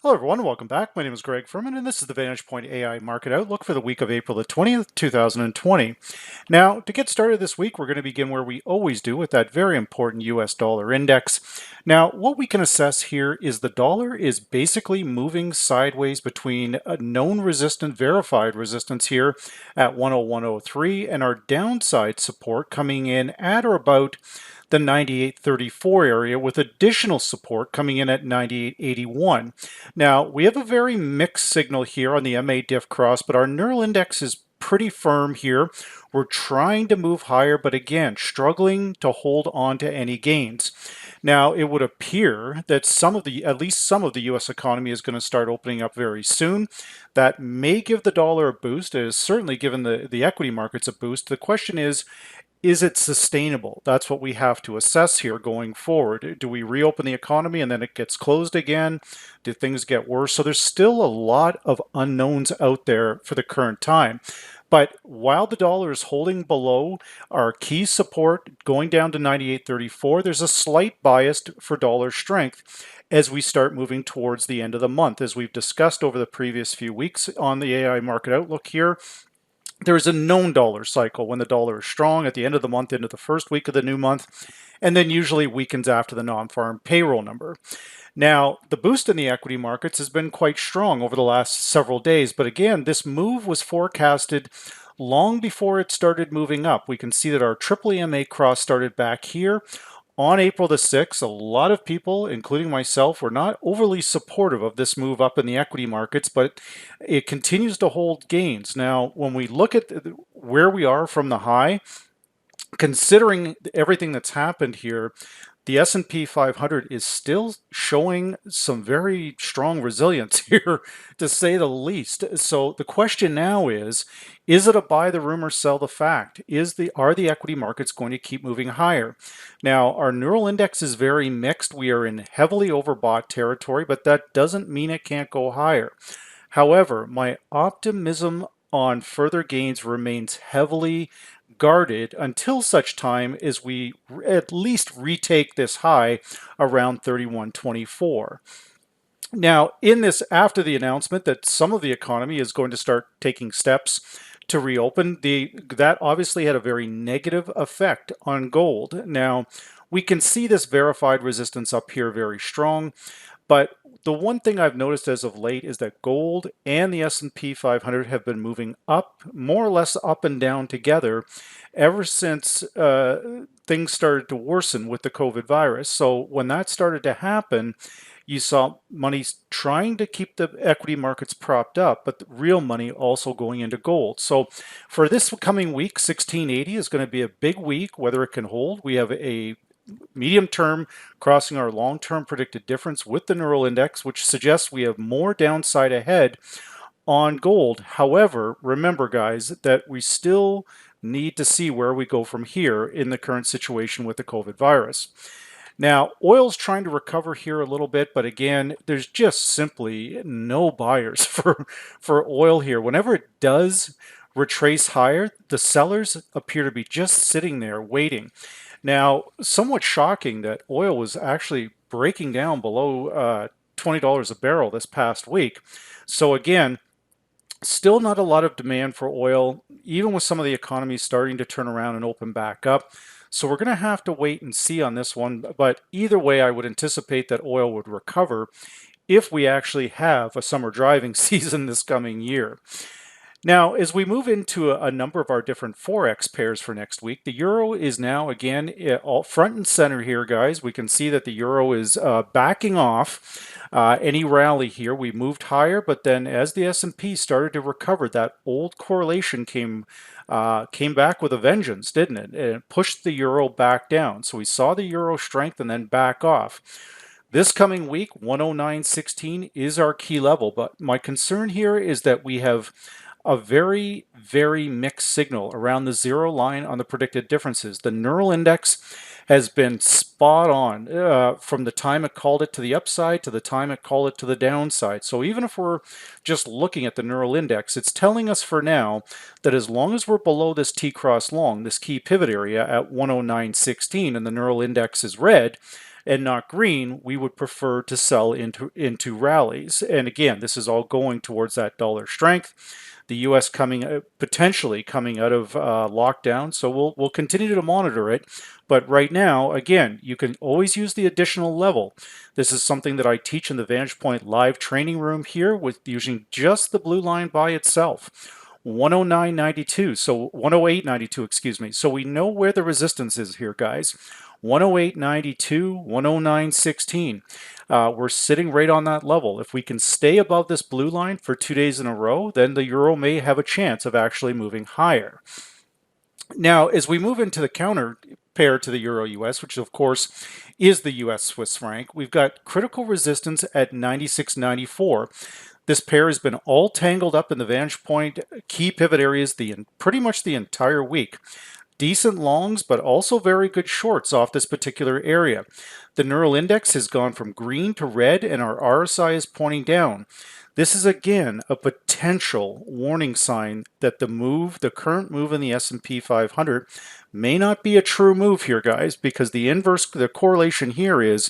Hello everyone, welcome back. My name is Greg Furman and this is the VantagePoint AI Market Outlook for the week of April the 20th, 2020. Now, to get started this week, we're going to begin where we always do with that very important US dollar index. Now, what we can assess here is the dollar is basically moving sideways between a known resistance, verified resistance here at 101.03 and our downside support coming in at or about the 98.34 area with additional support coming in at 98.81. Now, we have a very mixed signal here on the MA diff cross, but our neural index is pretty firm here. We're trying to move higher, but again, struggling to hold on to any gains. Now, it would appear that at least some of the US economy is going to start opening up very soon. That may give the dollar a boost. It has certainly given the equity markets a boost. The question is it sustainable? That's what we have to assess here going forward. Do we reopen the economy and then it gets closed again? Do things get worse? So there's still a lot of unknowns out there for the current time. But while the dollar is holding below our key support going down to 98.34, there's a slight bias for dollar strength as we start moving towards the end of the month. As we've discussed over the previous few weeks on the AI market outlook here, there's a known dollar cycle when the dollar is strong at the end of the month into the first week of the new month, and then usually weakens after the non-farm payroll number. Now, the boost in the equity markets has been quite strong over the last several days, but again, this move was forecasted long before it started moving up. We can see that our triple EMA cross started back here on April the 6th. A lot of people, including myself, were not overly supportive of this move up in the equity markets, but it continues to hold gains. Now, when we look at where we are from the high, considering everything that's happened here, the S&P 500 is still showing some very strong resilience here, to say the least. So the question now is it a buy the rumor, sell the fact? Are the equity markets going to keep moving higher? Now, our neural index is very mixed. We are in heavily overbought territory, but that doesn't mean it can't go higher. However, my optimism on further gains remains heavily guarded until such time as we at least retake this high around 31.24. Now, in this, after the announcement that some of the economy is going to start taking steps to reopen, that obviously had a very negative effect on gold. Now, we can see this verified resistance up here very strong, but the one thing I've noticed as of late is that gold and the S&P 500 have been moving up, more or less up and down together, ever since things started to worsen with the COVID virus. So when that started to happen, you saw money trying to keep the equity markets propped up, but the real money also going into gold. So for this coming week, 1680 is going to be a big week, whether it can hold. We have a medium term crossing our long-term predicted difference with the neural index, which suggests we have more downside ahead on gold. However, remember guys, that we still need to see where we go from here in the current situation with the COVID virus. Now, oil's trying to recover here a little bit, but again, there's just simply no buyers for oil here. Whenever it does retrace higher, the sellers appear to be just sitting there waiting. Now, somewhat shocking that oil was actually breaking down below $20 a barrel this past week. So again, still not a lot of demand for oil, even with some of the economies starting to turn around and open back up. So we're going to have to wait and see on this one. But either way, I would anticipate that oil would recover if we actually have a summer driving season this coming year. Now, as we move into a number of our different Forex pairs for next week, the euro is now, again, all front and center here, guys. We can see that the euro is backing off any rally here. We moved higher, but then as the S&P started to recover, that old correlation came back with a vengeance, didn't it? And it pushed the euro back down. So we saw the euro strength and then back off. This coming week, 109.16 is our key level, but my concern here is that we have a very, very mixed signal around the zero line on the predicted differences. The neural index has been spot on from the time it called it to the upside to the time it called it to the downside. So even if we're just looking at the neural index, it's telling us for now that as long as we're below this T-cross long, this key pivot area at 109.16, and the neural index is red, and not green, we would prefer to sell into rallies. And again, this is all going towards that dollar strength. The U.S. potentially coming out of lockdown, so we'll continue to monitor it. But right now, again, you can always use the additional level. This is something that I teach in the VantagePoint live training room here with using just the blue line by itself. 109.92, so 108.92, excuse me. So we know where the resistance is here, guys. 108.92, 109.16. We're sitting right on that level. If we can stay above this blue line for 2 days in a row, then the euro may have a chance of actually moving higher. Now, as we move into the counter pair to the euro US, which of course is the US Swiss franc, we've got critical resistance at 96.94. This pair has been all tangled up in the VantagePoint key pivot areas pretty much the entire week. Decent longs, but also very good shorts off this particular area. The neural index has gone from green to red, and our RSI is pointing down. This is again a potential warning sign that the current move in the S&P 500 may not be a true move here, guys, because the correlation here is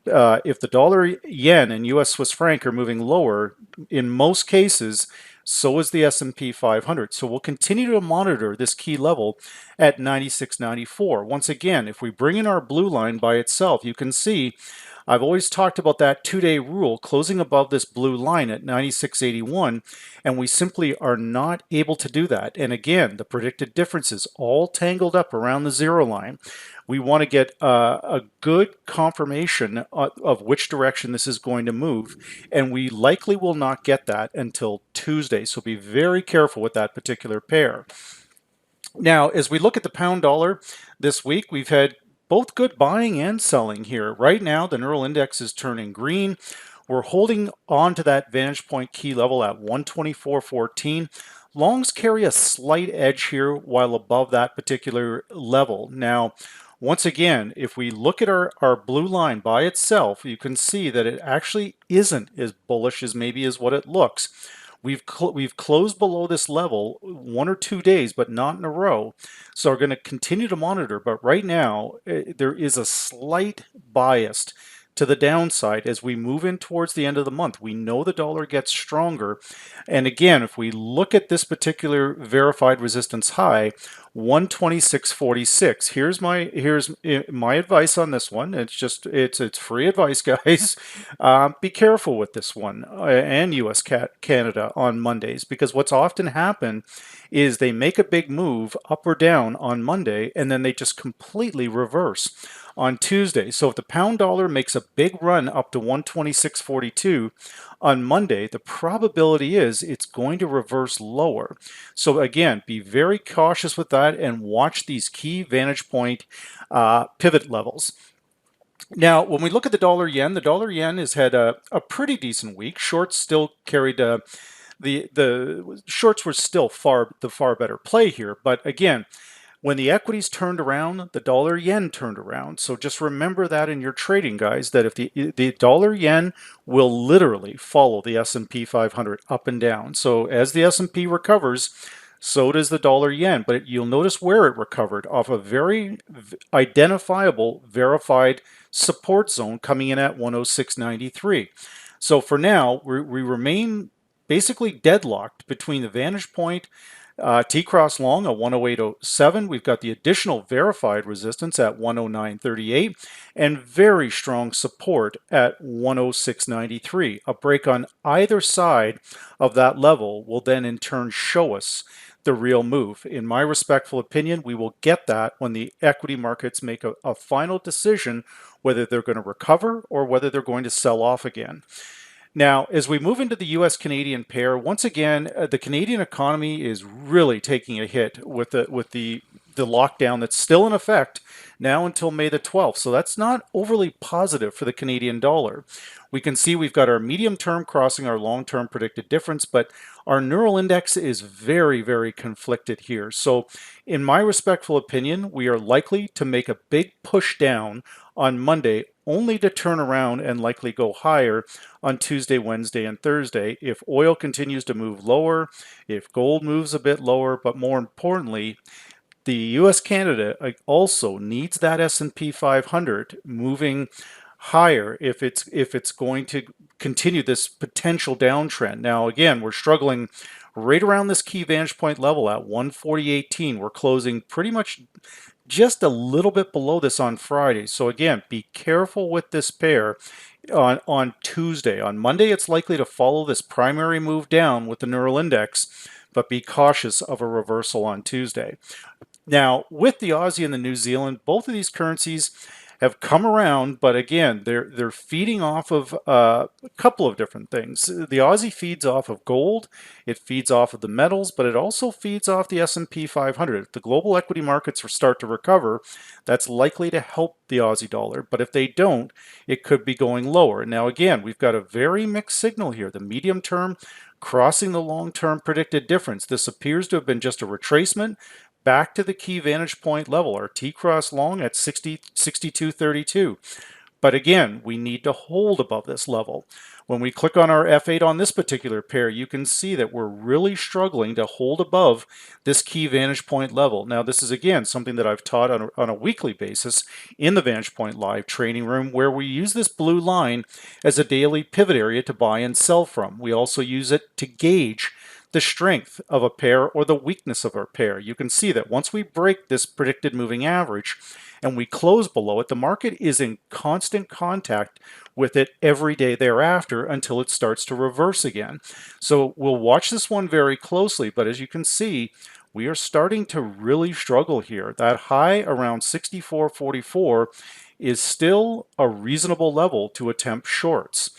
if the dollar yen and US Swiss franc are moving lower, in most cases, so is the S&P 500. So we'll continue to monitor this key level at 96.94. Once again, if we bring in our blue line by itself, you can see I've always talked about that 2-day rule closing above this blue line at 96.81, and we simply are not able to do that. And again, the predicted difference is all tangled up around the zero line. We want to get a good confirmation of which direction this is going to move, and we likely will not get that until Tuesday. So be very careful with that particular pair. Now, as we look at the pound dollar this week, we've had both good buying and selling here. Right now, the neural index is turning green. We're holding on to that VantagePoint key level at 124.14. Longs carry a slight edge here while above that particular level. Now, once again, if we look at our blue line by itself, you can see that it actually isn't as bullish as maybe as what it looks. We've closed below this level 1 or 2 days, but not in a row. So we're going to continue to monitor. But right now, there is a slight bias to the downside as we move in towards the end of the month. We know the dollar gets stronger. And again, if we look at this particular verified resistance high, 126.46. Here's my advice on this one. It's free advice, guys. Be careful with this one and US Canada on Mondays, because what's often happened is they make a big move up or down on Monday and then they just completely reverse on Tuesday. So if the pound dollar makes a big run up to 126.42 on Monday, the probability is it's going to reverse lower. So again, be very cautious with that and watch these key VantagePoint pivot levels. Now, when we look at the dollar yen has had a pretty decent week. Shorts still carried the shorts were still the far better play here. But again, when the equities turned around, the dollar yen turned around. So just remember that in your trading, guys, that if the dollar yen will literally follow the S&P 500 up and down. So as the S&P recovers, so does the dollar yen. But you'll notice where it recovered off a very identifiable, verified support zone coming in at 106.93. So for now, we remain basically deadlocked between the VantagePoint T-cross long at 108.07. We've got the additional verified resistance at 109.38 and very strong support at 106.93. A break on either side of that level will then in turn show us the real move. In my respectful opinion, we will get that when the equity markets make a final decision whether they're going to recover or whether they're going to sell off again. Now, as we move into the US-Canadian pair, once again, the Canadian economy is really taking a hit with the lockdown that's still in effect now until May the 12th. So that's not overly positive for the Canadian dollar. We can see we've got our medium term crossing our long-term predicted difference, but our neural index is very, very conflicted here. So in my respectful opinion, we are likely to make a big push down on Monday, only to turn around and likely go higher on Tuesday, Wednesday, and Thursday if oil continues to move lower, if gold moves a bit lower, but more importantly, the US Canada also needs that S&P 500 moving higher if it's going to continue this potential downtrend. Now again, we're struggling right around this key vantage point level at 140.18. We're closing pretty much just a little bit below this on Friday. So again, be careful with this pair on Tuesday. On Monday, it's likely to follow this primary move down with the neural index, but be cautious of a reversal on Tuesday. Now, with the Aussie and the New Zealand, both of these currencies have come around, but again, they're feeding off of a couple of different things. The Aussie feeds off of gold, it feeds off of the metals, but it also feeds off the S&P 500. If the global equity markets start to recover, that's likely to help the Aussie dollar, but if they don't, it could be going lower. Now again, we've got a very mixed signal here. The medium term crossing the long-term predicted difference. This appears to have been just a retracement back to the key vantage point level, our T-cross long at 62.32. But again, we need to hold above this level. When we click on our F8 on this particular pair, you can see that we're really struggling to hold above this key vantage point level. Now, this is again something that I've taught on a weekly basis in the Vantage Point Live training room, where we use this blue line as a daily pivot area to buy and sell from. We also use it to gauge the strength of a pair or the weakness of our pair. You can see that once we break this predicted moving average and we close below it, the market is in constant contact with it every day thereafter until it starts to reverse again. So we'll watch this one very closely, but as you can see, we are starting to really struggle here. That high around 64.44 is still a reasonable level to attempt shorts.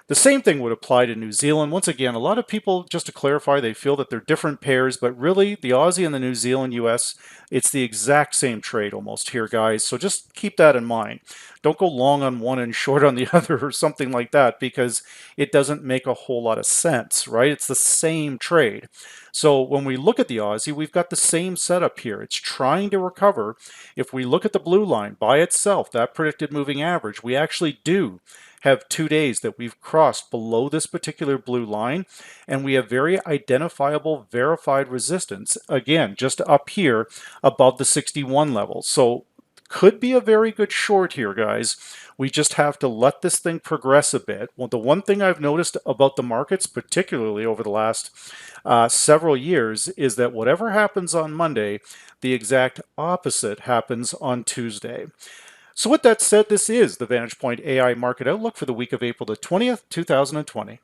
The same thing would apply to New Zealand. Once again, a lot of people, just to clarify, they feel that they're different pairs, but really the Aussie and the New Zealand US, it's the exact same trade almost here, guys. So just keep that in mind. Don't go long on one and short on the other or something like that, because it doesn't make a whole lot of sense, right? It's the same trade. So when we look at the Aussie, we've got the same setup here. It's trying to recover. If we look at the blue line by itself, that predicted moving average, we actually do have 2 days that we've crossed below this particular blue line, and we have very identifiable verified resistance, again, just up here above the 61 level. So could be a very good short here, guys. We just have to let this thing progress a bit. Well, the one thing I've noticed about the markets, particularly over the last several years, is that whatever happens on Monday, the exact opposite happens on Tuesday. So with that said, this is the Vantage Point AI Market Outlook for the week of April the 20th, 2020.